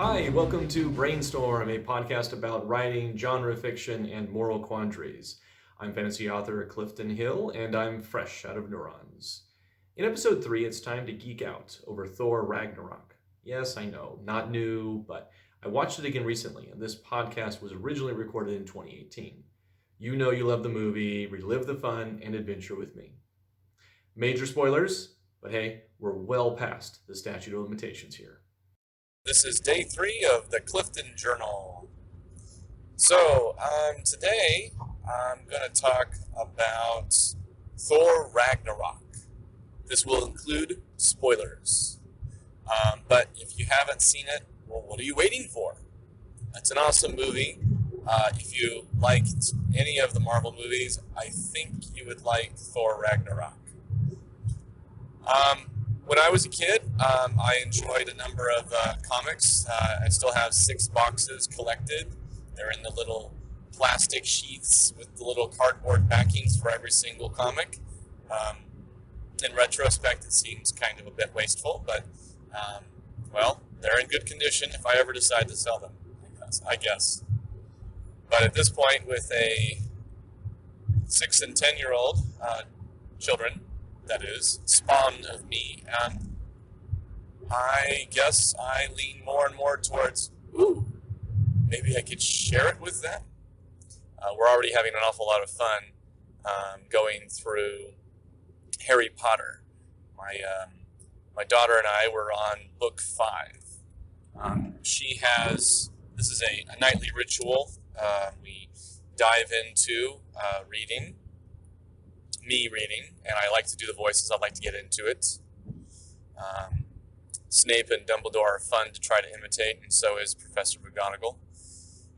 Hi, welcome to Brainstorm, a podcast about writing, genre fiction, and moral quandaries. I'm fantasy author Clifton Hill, and I'm fresh out of neurons. In episode 3, it's time to geek out over Thor Ragnarok. Yes, I know, not new, but I watched it again recently, and this podcast was originally recorded in 2018. You know you love the movie, relive the fun, and adventure with me. Major spoilers, but hey, we're well past the statute of limitations here. This is day 3 of the Clifton Journal. So, today I'm going to talk about Thor Ragnarok. This will include spoilers. But if you haven't seen it, well, what are you waiting for? It's an awesome movie. If you liked any of the Marvel movies, I think you would like Thor Ragnarok. When I was a kid, I enjoyed a number of comics. I still have 6 boxes collected. They're in the little plastic sheaths with the little cardboard backings for every single comic. In retrospect, it seems kind of a bit wasteful, but, well, they're in good condition if I ever decide to sell them, I guess. But at this point, with a 6 and 10-year-old children, that is, spawn of me, I guess I lean more and more towards, maybe I could share it with them. We're already having an awful lot of fun going through Harry Potter. My daughter and I were on book 5. This is a nightly ritual. We dive into reading, and I like to do the voices. I like to get into it. Snape and Dumbledore are fun to try to imitate, and so is Professor McGonagall.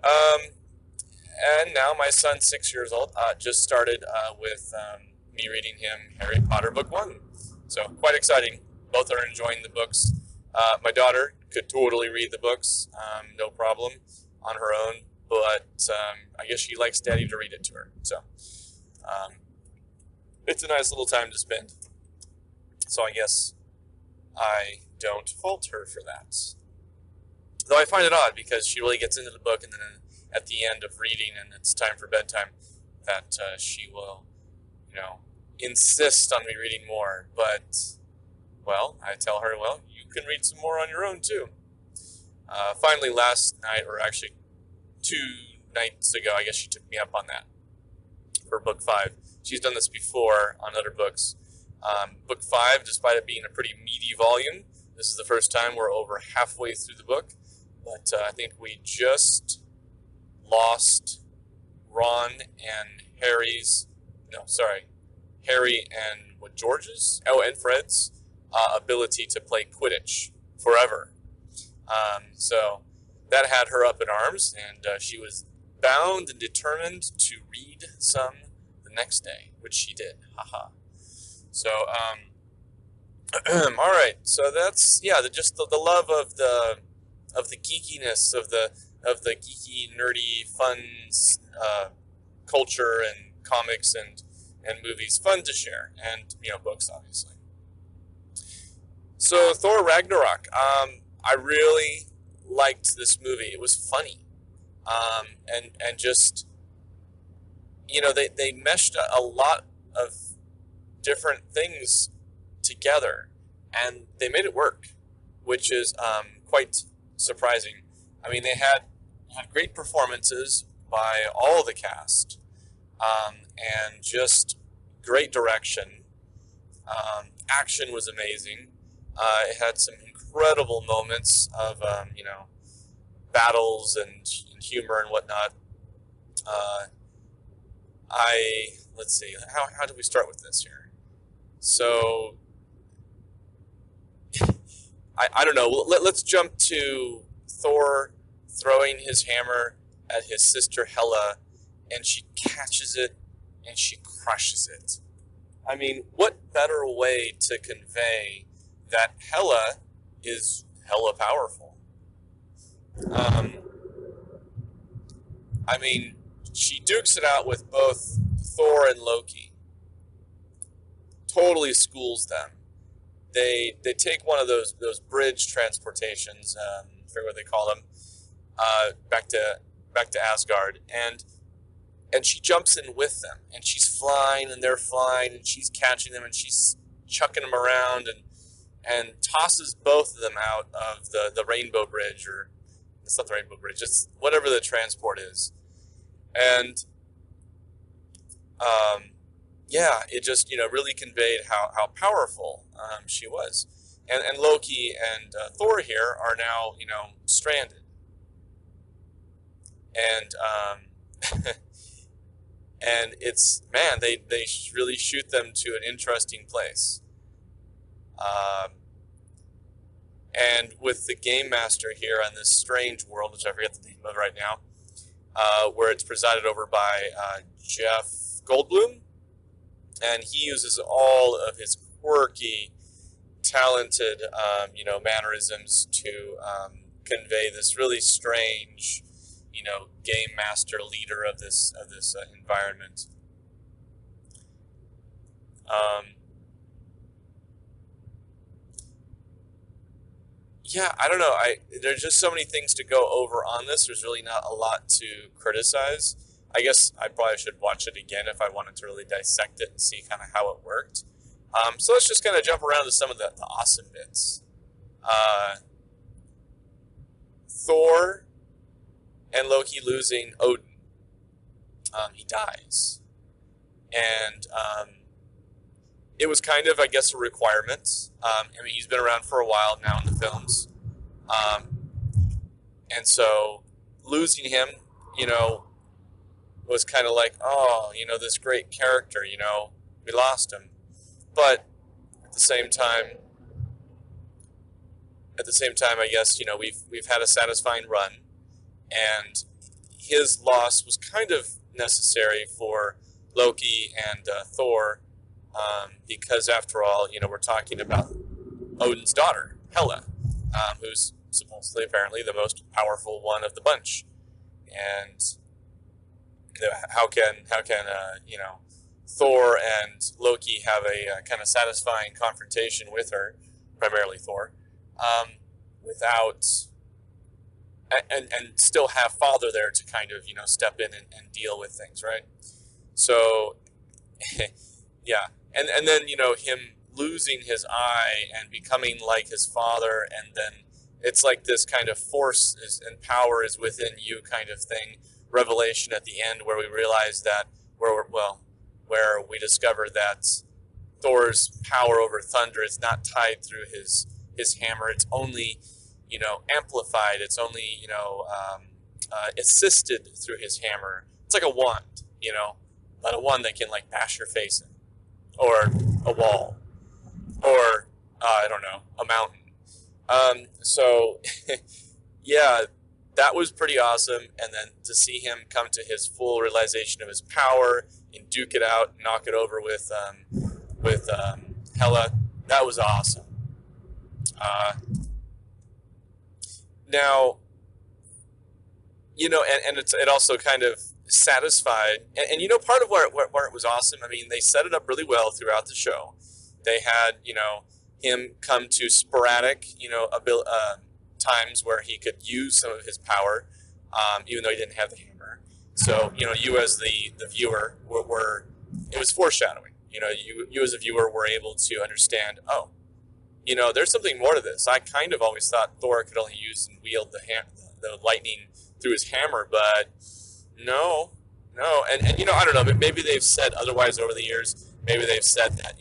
And now my son, 6 years old, just started with me reading him Harry Potter Book 1. So quite exciting. Both are enjoying the books. My daughter could totally read the books, no problem, on her own, but I guess she likes Daddy to read it to her. So it's a nice little time to spend. So I guess I don't fault her for that. Though I find it odd because she really gets into the book, and then at the end of reading and it's time for bedtime, that she will, insist on me reading more. But, well, I tell her, well, you can read some more on your own too. Finally, last night, or actually 2 nights ago, I guess she took me up on that for book 5. She's done this before on other books. Book 5, despite it being a pretty meaty volume, this is the first time we're over halfway through the book. But I think we just lost Ron and Harry and George's? Oh, and Fred's ability to play Quidditch forever. So that had her up in arms, and she was bound and determined to read some next day, which she did. Haha. So all right, so that's just the love of the geekiness of the geeky, nerdy, fun culture and comics and movies, fun to share, and books, obviously. So Thor Ragnarok, I really liked this movie. It was funny, and just they meshed a lot of different things together, and they made it work, which is quite surprising. I mean, they had great performances by all the cast, and just great direction. Action was amazing. It had some incredible moments of battles and humor and whatnot. Let's see, how do we start with this here? So, I don't know. Let's jump to Thor throwing his hammer at his sister Hela, and she catches it and she crushes it. I mean, what better way to convey that Hela is hella powerful? I mean, she dukes it out with both Thor and Loki. Totally schools them. They take one of those bridge transportations forget what they call them, back to Asgard, and she jumps in with them, and she's flying, and they're flying, and she's catching them, and she's chucking them around, and tosses both of them out of the Rainbow Bridge, or it's not the Rainbow Bridge, it's whatever the transport is, and yeah, it just really conveyed how powerful she was, and Loki and Thor here are now stranded, and and it's, man, they really shoot them to an interesting place. And with the game master here on this strange world, which I forget the name of right now, where it's presided over by Jeff Goldblum, and he uses all of his quirky, talented, mannerisms to convey this really strange, game master leader of this environment. Yeah, I don't know. There's just so many things to go over on this. There's really not a lot to criticize. I guess I probably should watch it again if I wanted to really dissect it and see kind of how it worked. So let's just kind of jump around to some of the awesome bits. Thor and Loki losing Odin. He dies. And it was kind of, I guess, a requirement. He's been around for a while now in the films. And so losing him, was kind of like, oh, this great character, we lost him. But at the same time, I guess, we've had a satisfying run, and his loss was kind of necessary for Loki and Thor, because after all, we're talking about Odin's daughter, Hela, who's supposedly, apparently, the most powerful one of the bunch, and how can Thor and Loki have a kind of satisfying confrontation with her, primarily Thor, without and still have father there to kind of step in and deal with things, right? So yeah, and then him losing his eye and becoming like his father, and then it's like this kind of force and power is within you kind of thing, revelation at the end where we realize that where we discover that Thor's power over thunder is not tied through his hammer. It's only amplified. It's only assisted through his hammer. It's like a wand, not a wand that can like bash your face in, or a wall, or I don't know, a mountain. So yeah, that was pretty awesome. And then to see him come to his full realization of his power and duke it out, and knock it over with Hela, that was awesome. Now, and it also kind of satisfied, and part of where it was awesome, they set it up really well throughout the show. They had, him come to sporadic, times where he could use some of his power, even though he didn't have the hammer. So, you as the viewer were it was foreshadowing. You as a viewer were able to understand, oh, there's something more to this. I kind of always thought Thor could only use and wield the lightning through his hammer, but no. And I don't know, but maybe they've said otherwise over the years. Maybe they've said that,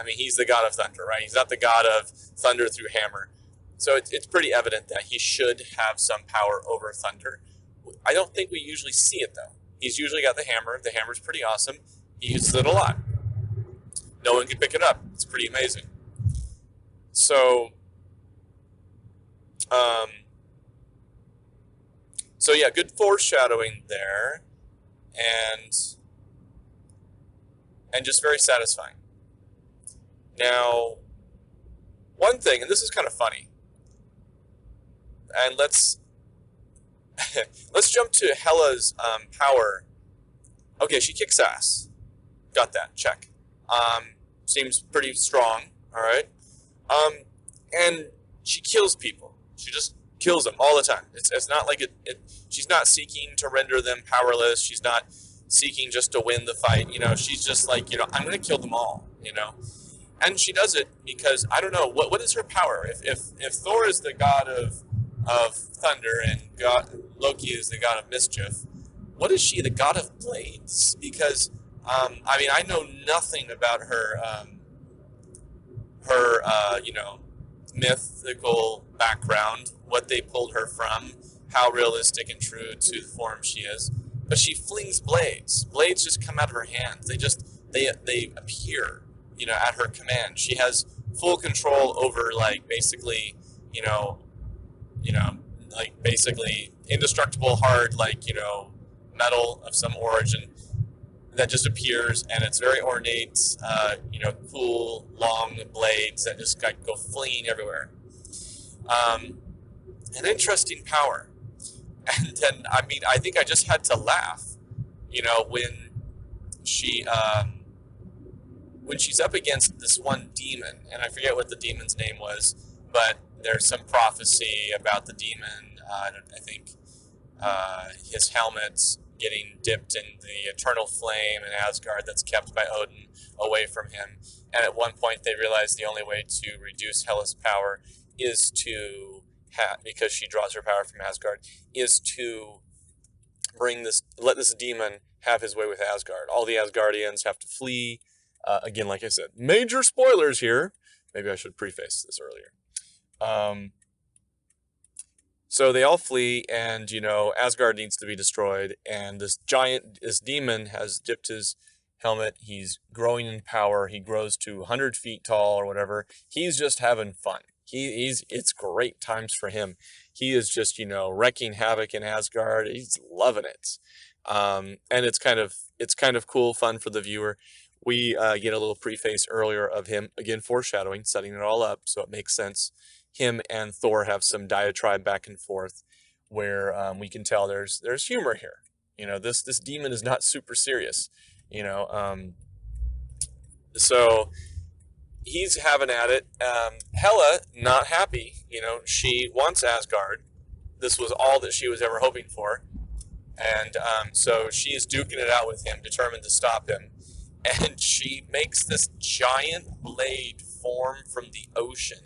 he's the god of thunder, right? He's not the god of thunder through hammer. So it's pretty evident that he should have some power over thunder. I don't think we usually see it, though. He's usually got the hammer. The hammer's pretty awesome. He uses it a lot. No one can pick it up. It's pretty amazing. So yeah, good foreshadowing there, and just very satisfying. Now, one thing, and this is kind of funny, and let's jump to Hela's power. Okay, she kicks ass. Got that, check. Seems pretty strong, all right. And she kills people. She just kills them all the time. It's not like she's not seeking to render them powerless. She's not seeking just to win the fight. She's just like, I'm going to kill them all, And she does it because, I don't know, what is her power? If Thor is the god of thunder and Loki is the god of mischief, what is she, the god of blades? Because, I know nothing about her, mythical background, what they pulled her from, how realistic and true to the form she is. But she flings blades. Blades just come out of her hands. They appear, at her command. She has full control over, basically indestructible, hard, metal of some origin that just appears, and it's very ornate, cool, long blades that just go flinging everywhere. An interesting power. And then, I think I just had to laugh, when she's up against this one demon, and I forget what the demon's name was, but there's some prophecy about the demon. I think his helmet's getting dipped in the eternal flame in Asgard that's kept by Odin away from him. And at one point they realize the only way to reduce Hela's power is to because she draws her power from Asgard, is to let this demon have his way with Asgard. All the Asgardians have to flee. Again, like I said, major spoilers here. Maybe I should preface this earlier. So they all flee, and, Asgard needs to be destroyed, and this demon has dipped his helmet. He's growing in power. He grows to 100 feet tall or whatever. He's just having fun. It's great times for him. He is just, wrecking havoc in Asgard. He's loving it. And it's kind of cool, fun for the viewer. We get a little preface earlier of him, again, foreshadowing, setting it all up, so it makes sense. Him and Thor have some diatribe back and forth where we can tell there's humor here. This demon is not super serious, so he's having at it. Hela, not happy, she wants Asgard. This was all that she was ever hoping for. And so she is duking it out with him, determined to stop him. And she makes this giant blade form from the ocean.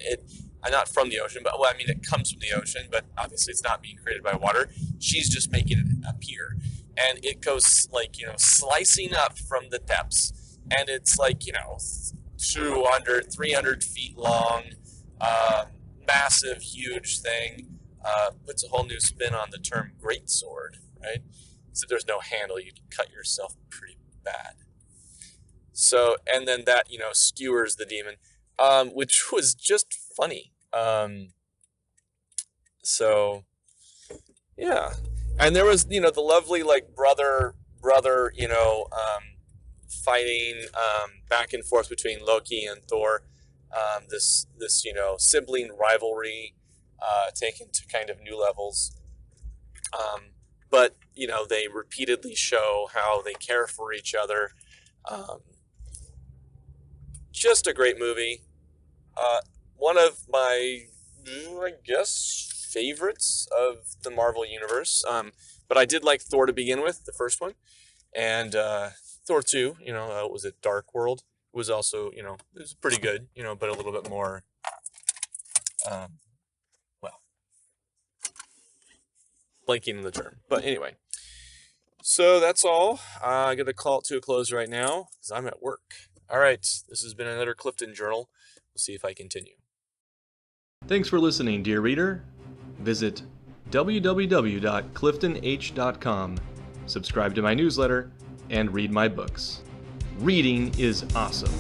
Not from the ocean, but it comes from the ocean, but obviously it's not being created by water. She's just making it appear. And it goes slicing up from the depths. And it's 200, 300 feet long, massive, huge thing. Puts a whole new spin on the term greatsword, right? So there's no handle, you'd cut yourself pretty bad. So, and then that, skewers the demon, which was just funny. So, yeah. And there was, the lovely, brother, fighting, back and forth between Loki and Thor. This sibling rivalry, taken to kind of new levels. But, they repeatedly show how they care for each other. Just a great movie. One of my, favorites of the Marvel Universe. But I did like Thor to begin with, the first one. And Thor 2, was it Dark World? It was also, it was pretty good, but a little bit more, blanking on the term. But anyway. So that's all. I'm going to call it to a close right now because I'm at work. All right. This has been another Clifton Journal. We'll see if I continue. Thanks for listening, dear reader. Visit www.cliftonh.com, subscribe to my newsletter, and read my books. Reading is awesome.